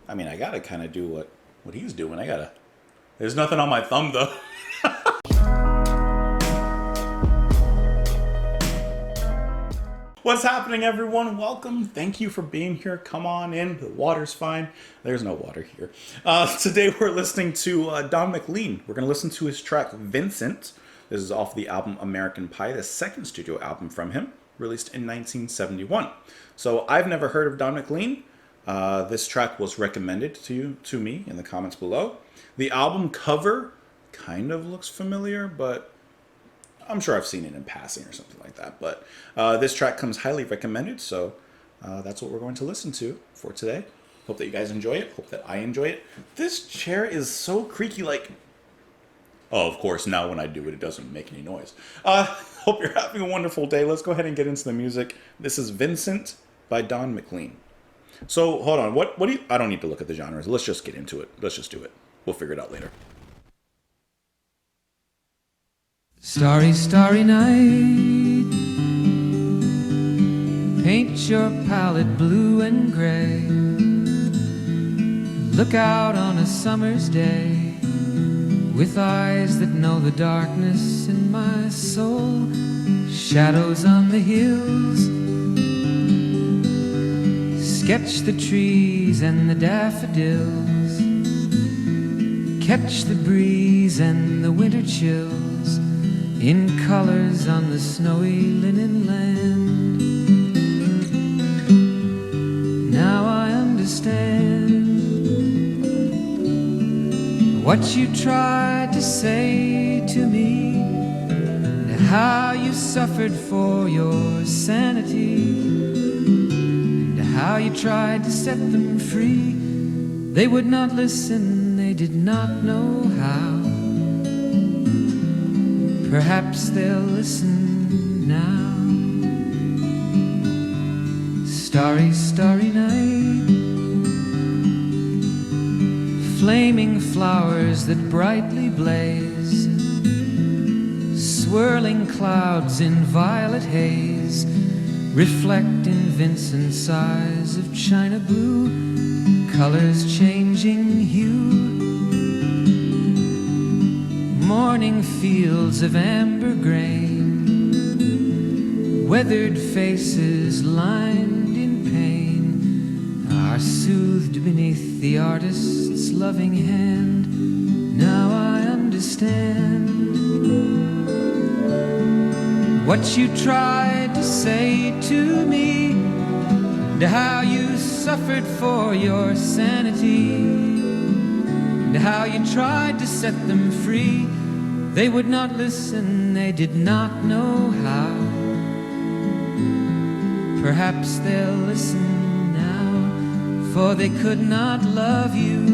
I mean, I gotta kind of do what he's doing. I gotta. There's nothing on my thumb though. What's happening, everyone? Welcome. Thank you for being here. Come on in. The water's fine. There's no water here. Today we're listening to Don Mclean. We're going to listen to his track Vincent. This is off the album American Pie, the second studio album from him, released in 1971. So I've never heard of Don Mclean. This track was recommended to me in the comments below. The album cover kind of looks familiar, but I'm sure I've seen it in passing or something like that. But this track comes highly recommended, so that's what we're going to listen to for today. Hope that you guys enjoy it. Hope that I enjoy it. This chair is so creaky, like... Oh, of course, now when I do it, it doesn't make any noise. Hope you're having a wonderful day. Let's go ahead and get into the music. This is Vincent by Don Mclean. So, hold on. What do you... I don't need to look at the genres. Let's just get into it. Let's just do it. We'll figure it out later. Starry, starry night, paint your palette blue and gray. Look out on a summer's day, with eyes that know the darkness in my soul. Shadows on the hills, sketch the trees and the daffodils, catch the breeze and the winter chills in colors on the snowy linen land. Now I understand what you tried to say to me, and how you suffered for your sanity, and how you tried to set them free. They would not listen, they did not know how. Perhaps they'll listen now. Starry, starry night, flaming flowers that brightly blaze, swirling clouds in violet haze, reflect in Vincent's eyes of china blue, colors changing hue. Morning fields of amber grain, weathered faces lined in pain, are soothed beneath the artist's loving hand. Now I understand what you tried to say to me, and how you suffered for your sanity, and how you tried to set them free. They would not listen, they did not know how. Perhaps they'll listen now, for they could not love you,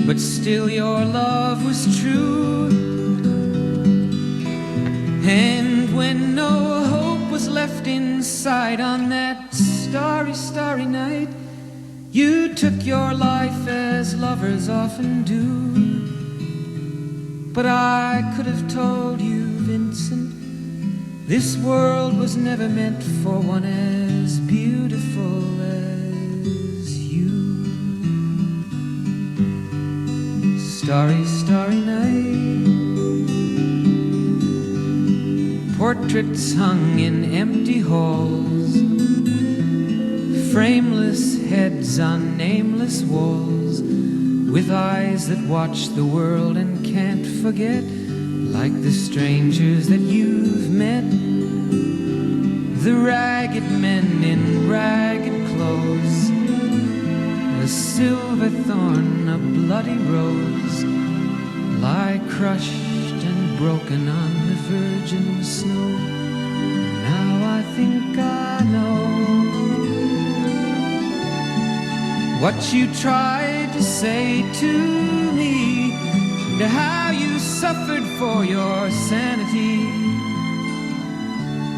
but still your love was true. And when no hope was left inside on that starry, starry night, you took your life as lovers often do. But I could have told you, Vincent, this world was never meant for one as beautiful as you. Starry, starry night, portraits hung in empty halls, frameless heads on nameless walls, with eyes that watch the world and can't forget, like the strangers that you've met, the ragged men in ragged clothes, a silver thorn, a bloody rose, lie crushed and broken on the virgin snow. Now I think I know what you tried to say to me, and how you suffered for your sanity,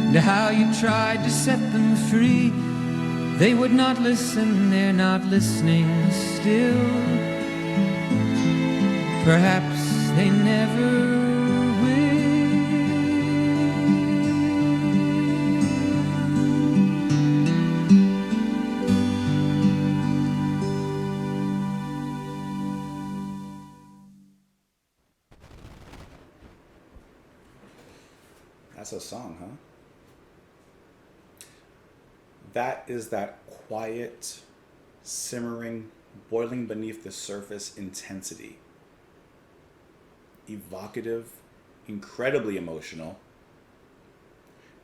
and how you tried to set them free. They would not listen, they're not listening still. Perhaps they never will. That's a song, huh? That is that quiet, simmering, boiling beneath the surface intensity. Evocative, incredibly emotional,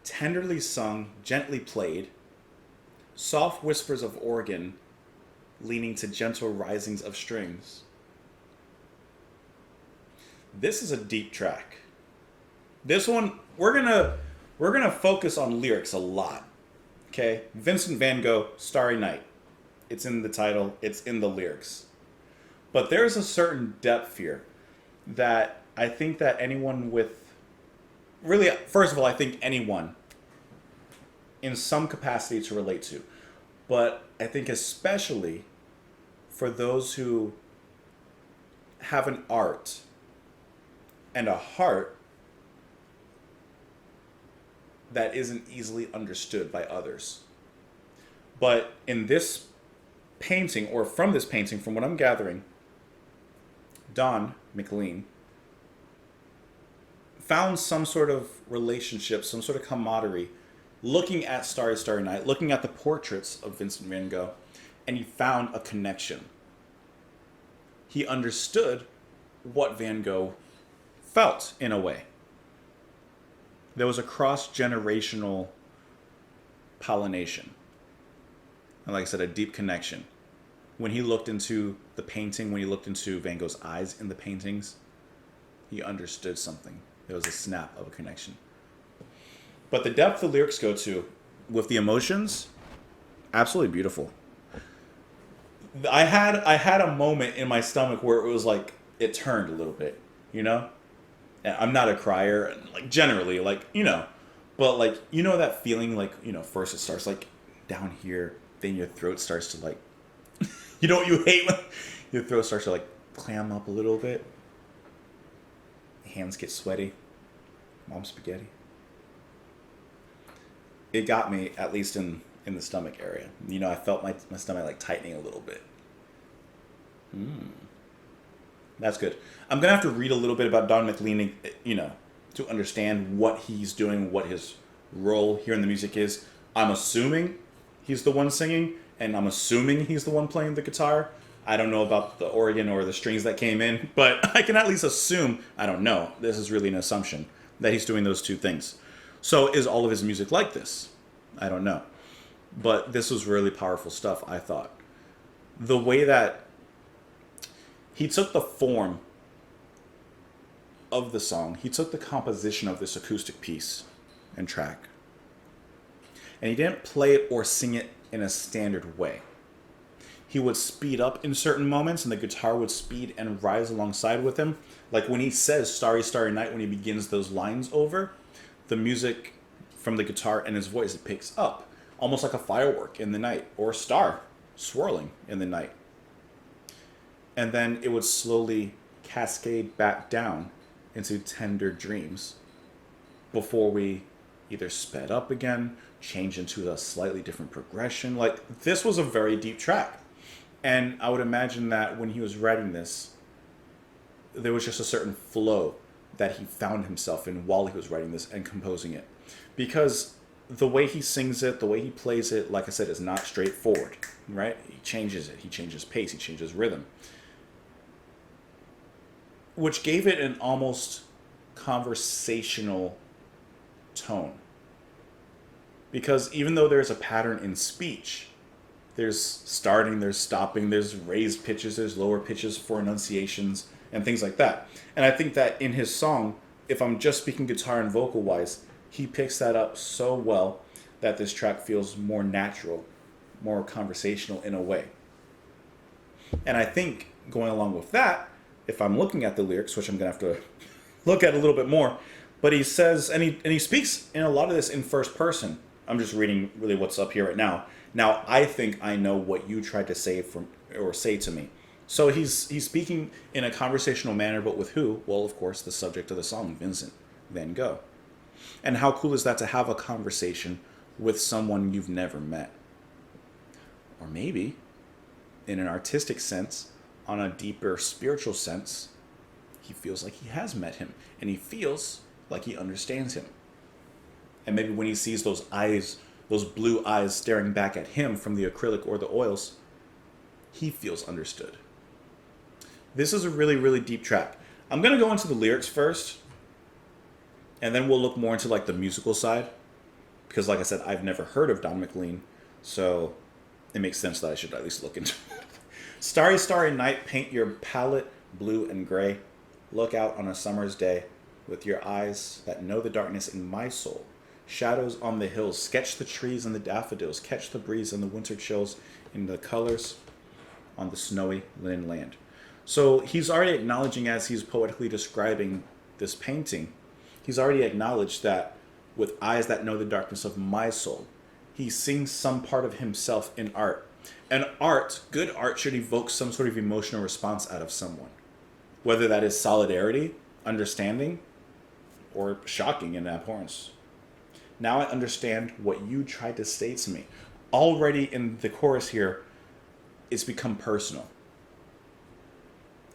tenderly sung, gently played, soft whispers of organ leaning to gentle risings of strings. This is a deep track. This one we're gonna focus on lyrics a lot. Okay? Vincent Van Gogh, Starry Night. It's in the title, it's in the lyrics. But there's a certain depth here that I think that anyone with really, first of all, I think anyone in some capacity to relate to. But I think especially for those who have an art and a heart that isn't easily understood by others. But in this painting, or from this painting, from what I'm gathering, Don Mclean found some sort of relationship, some sort of camaraderie, looking at Starry, Starry Night, looking at the portraits of Vincent Van Gogh, and he found a connection. He understood what Van Gogh felt, in a way. There was a cross-generational pollination. And like I said, a deep connection. When he looked into the painting, when he looked into Van Gogh's eyes in the paintings, he understood something. There was a snap of a connection. But the depth the lyrics go to, with the emotions, absolutely beautiful. I had a moment in my stomach where it was like, it turned a little bit, you know? And I'm not a crier, like generally, like, you know, but like, you know that feeling, like, you know, first it starts like down here, then your throat starts to like, you know what you hate when your throat starts to like clam up a little bit, hands get sweaty, mom spaghetti. It got me, at least in the stomach area. You know, I felt my stomach like tightening a little bit. That's good. I'm going to have to read a little bit about Don Mclean, you know, to understand what he's doing, what his role here in the music is. I'm assuming he's the one singing, and I'm assuming he's the one playing the guitar. I don't know about the organ or the strings that came in, but I can at least assume, I don't know, this is really an assumption, that he's doing those two things. So is all of his music like this? I don't know. But this was really powerful stuff, I thought. The way that he took the form of the song, he took the composition of this acoustic piece and track, and he didn't play it or sing it in a standard way. He would speed up in certain moments, and the guitar would speed and rise alongside with him. Like when he says Starry, Starry Night, when he begins those lines over, the music from the guitar and his voice, it picks up, almost like a firework in the night, or a star swirling in the night. And then it would slowly cascade back down into tender dreams before we either sped up again, change into a slightly different progression. Like, this was a very deep track. And I would imagine that when he was writing this, there was just a certain flow that he found himself in while he was writing this and composing it. Because the way he sings it, the way he plays it, like I said, is not straightforward, right? He changes it. He changes pace. He changes rhythm. Which gave it an almost conversational tone. Because even though there's a pattern in speech, there's starting, there's stopping, there's raised pitches, there's lower pitches for enunciations, and things like that. And I think that in his song, if I'm just speaking guitar and vocal wise, he picks that up so well that this track feels more natural, more conversational in a way. And I think going along with that, if I'm looking at the lyrics, which I'm going to have to look at a little bit more, but he says, and he speaks in a lot of this in first person. I'm just reading really what's up here right now. Now, I think I know what you tried to say say to me. So he's speaking in a conversational manner, but with who? Well, of course, the subject of the song, Vincent Van Gogh. And how cool is that to have a conversation with someone you've never met? Or maybe, in an artistic sense, on a deeper spiritual sense, he feels like he has met him, and he feels like he understands him. And maybe when he sees those eyes, those blue eyes staring back at him from the acrylic or the oils, he feels understood. This is a really, really deep track. I'm going to go into the lyrics first, and then we'll look more into like the musical side. Because like I said, I've never heard of Don Mclean, so it makes sense that I should at least look into it. Starry, starry night, paint your palette blue and gray. Look out on a summer's day with your eyes that know the darkness in my soul. Shadows on the hills, sketch the trees and the daffodils, catch the breeze and the winter chills in the colors on the snowy linen land. So he's already acknowledging, as he's poetically describing this painting, he's already acknowledged that with eyes that know the darkness of my soul, he sees some part of himself in art. And art, good art, should evoke some sort of emotional response out of someone. Whether that is solidarity, understanding, or shocking and abhorrence. Now I understand what you tried to say to me. Already in the chorus here, it's become personal.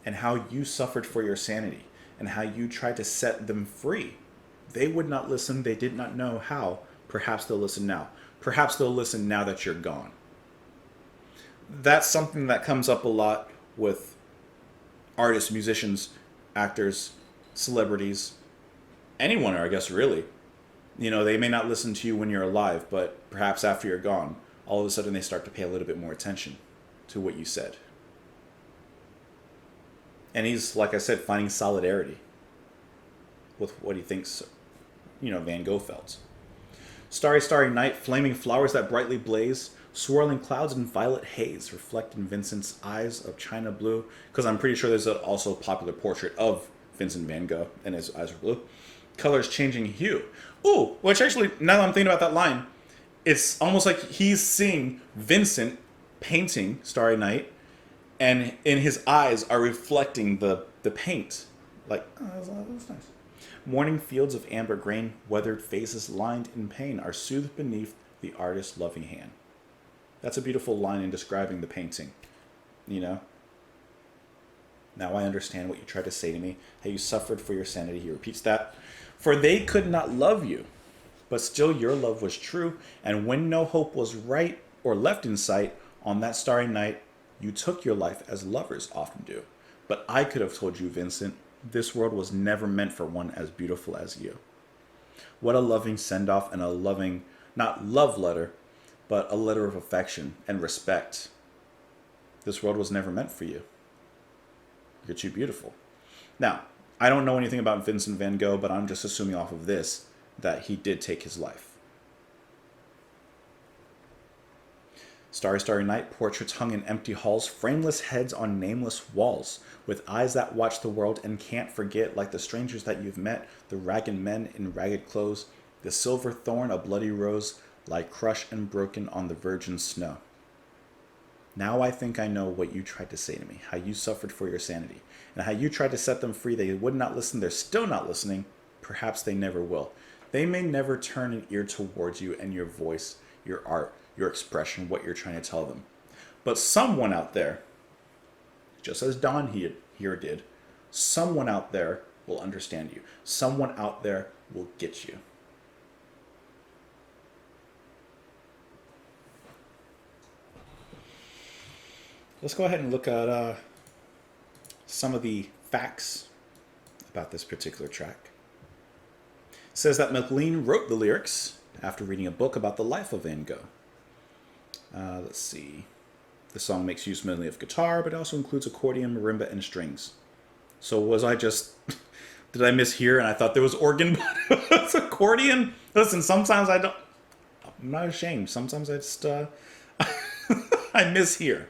And how you suffered for your sanity. And how you tried to set them free. They would not listen. They did not know how. Perhaps they'll listen now. Perhaps they'll listen now that you're gone. That's something that comes up a lot with artists, musicians, actors, celebrities, anyone, or I guess really. You know, they may not listen to you when you're alive, but perhaps after you're gone, all of a sudden they start to pay a little bit more attention to what you said. And he's, like I said, finding solidarity with what he thinks, Van Gogh felt. Starry, starry night, flaming flowers that brightly blaze, swirling clouds in violet haze reflect in Vincent's eyes of china blue. Because I'm pretty sure there's also a popular portrait of Vincent van Gogh, and his eyes are blue. Colors changing hue. Ooh, which actually, now that I'm thinking about that line, it's almost like he's seeing Vincent painting Starry Night, and in his eyes are reflecting the paint. Like, oh, that's nice. Morning fields of amber grain, weathered faces lined in pain are soothed beneath the artist's loving hand. That's a beautiful line in describing the painting, Now I understand what you tried to say to me, how you suffered for your sanity. He repeats that. For they could not love you, but still your love was true. And when no hope was right or left in sight, on that starry night, you took your life as lovers often do. But I could have told you, Vincent, this world was never meant for one as beautiful as you. What a loving send-off and a loving, not love letter, but a letter of affection and respect. This world was never meant for you. You're too beautiful. Now, I don't know anything about Vincent van Gogh, but I'm just assuming off of this that he did take his life. Starry, starry night, portraits hung in empty halls, frameless heads on nameless walls, with eyes that watch the world and can't forget, like the strangers that you've met, the ragged men in ragged clothes, the silver thorn, a bloody rose, lie crushed and broken on the virgin snow. Now I think I know what you tried to say to me, how you suffered for your sanity, and how you tried to set them free. They would not listen. They're still not listening. Perhaps they never will. They may never turn an ear towards you and your voice, your art, your expression, what you're trying to tell them. But someone out there, just as Don here did, someone out there will understand you. Someone out there will get you. Let's go ahead and look at some of the facts about this particular track. It says that Mclean wrote the lyrics after reading a book about the life of Van Gogh. Let's see. The song makes use mainly of guitar, but also includes accordion, marimba, and strings. So was I just... did I mishear and I thought there was organ, but it's accordion? Listen, sometimes I don't... I'm not ashamed. Sometimes I just... I mishear.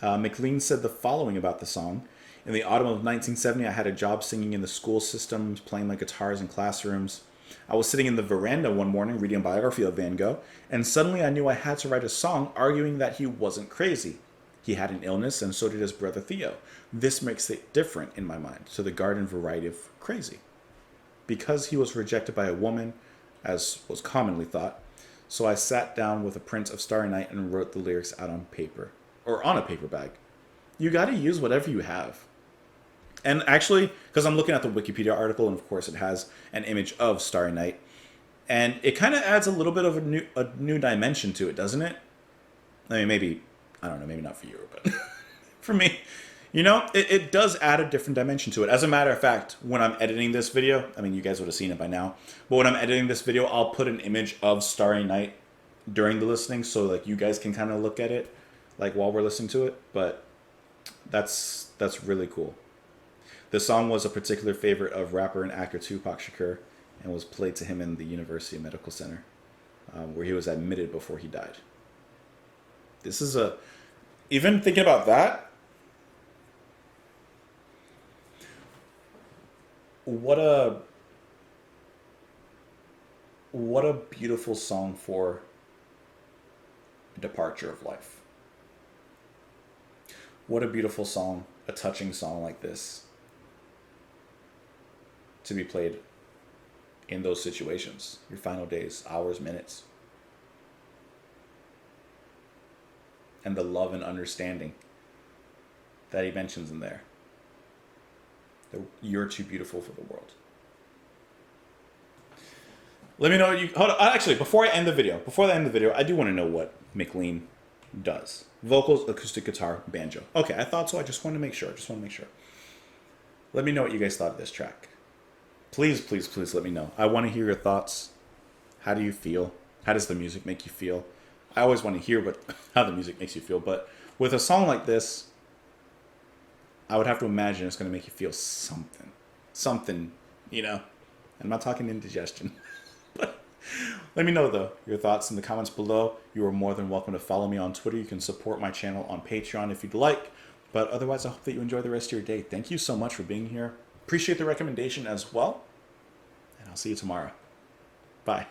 Mclean said the following about the song. In the autumn of 1970, I had a job singing in the school systems, playing my guitars in classrooms. I was sitting in the veranda one morning reading a biography of Van Gogh, and suddenly I knew I had to write a song arguing that he wasn't crazy. He had an illness, and so did his brother Theo. This makes it different in my mind to the garden variety of crazy. Because he was rejected by a woman, as was commonly thought, so I sat down with a print of Starry Night and wrote the lyrics out on paper, or on a paper bag. You gotta use whatever you have. And actually, because I'm looking at the Wikipedia article, and of course it has an image of Starry Night, and it kind of adds a little bit of a new dimension to it, doesn't it? I mean, maybe, I don't know, maybe not for you, but for me, you know, it does add a different dimension to it. As a matter of fact, when I'm editing this video, I mean, you guys would have seen it by now, but when I'm editing this video, I'll put an image of Starry Night during the listening, so like you guys can kind of look at it, like while we're listening to it. But that's really cool. The song was a particular favorite of rapper and actor Tupac Shakur, and was played to him in the University Medical Center, where he was admitted before he died. This is even thinking about that, what a beautiful song for a departure of life. What a beautiful song, a touching song like this, to be played in those situations, your final days, hours, minutes. And the love and understanding that he mentions in there. That you're too beautiful for the world. Let me know what you... Hold on. Actually, before I end the video, I do want to know what Mclean does. Vocals, acoustic guitar, banjo. Okay, I thought so. I just wanted to make sure. Let me know what you guys thought of this track. Please, please, please let me know. I want to hear your thoughts. How do you feel? How does the music make you feel? I always want to hear how the music makes you feel, but with a song like this, I would have to imagine it's going to make you feel something. Something, you know. I'm not talking indigestion. But let me know, though, your thoughts in the comments below. You are more than welcome to follow me on Twitter. You can support my channel on Patreon if you'd like. But otherwise, I hope that you enjoy the rest of your day. Thank you so much for being here. Appreciate the recommendation as well. And I'll see you tomorrow. Bye.